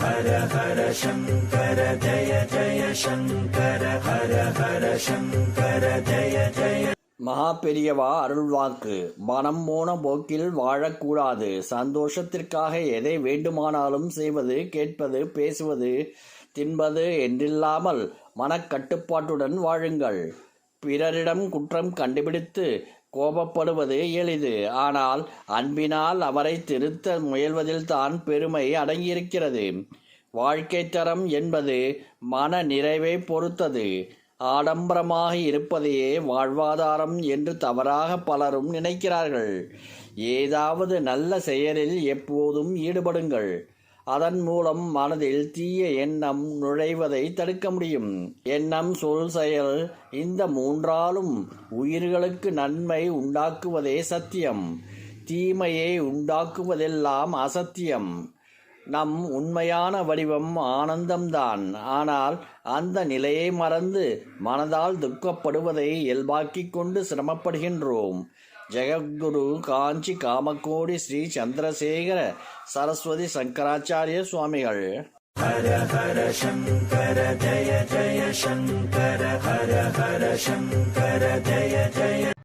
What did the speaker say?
ஹர ஹர சங்கர ஜய ஜய சங்கர ஹர ஹர சங்கர ஜய ஜய. மகா பெரியவா அருள்வாக்கு. மனம் போன போக்கில் வாழக்கூடாது. சந்தோஷத்திற்காக எதை வேண்டுமானாலும் செய்வது, கேட்பது, பேசுவது, தின்பது என்றில்லாமல் மனக்கட்டுப்பாட்டுடன் வாழுங்கள். பிறரிடம் குற்றம் கண்டுபிடித்து கோபப்படுவது எளிது. ஆனால் அன்பினால் அவரை திருத்த முயல்வதில்தான் பெருமை அடங்கியிருக்கிறது. வாழ்க்கை தரம் என்பது மன நிறைவை பொறுத்தது. ஆடம்பரமாக இருப்பதையே வாழ்வாதாரம் என்று தவறாக பலரும் நினைக்கிறார்கள். ஏதாவது நல்ல செயலில் எப்போதும் ஈடுபடுங்கள். அதன் மூலம் மனதில் தீய எண்ணம் நுழைவதை தடுக்க முடியும். எண்ணம், சொல், செயல் இந்த மூன்றாலும் உயிர்களுக்கு நன்மை உண்டாக்குவதே சத்தியம். தீமையை உண்டாக்குவதெல்லாம் அசத்தியம். நம் உண்மையான வடிவம் ஆனந்தம்தான். ஆனால் அந்த நிலையை மறந்து மனதால் துக்கப்படுவதை இயல்பாக்கிக் கொண்டு சிரமப்படுகின்றோம். ஜெகத்குரு காஞ்சி காமக்கோடி ஸ்ரீ சந்திரசேகர சரஸ்வதி சங்கராச்சாரிய சுவாமிகள். ஹர ஹர சங்கர ஜய ஜய சங்கர ஹர ஹர சங்கர ஜய ஜய.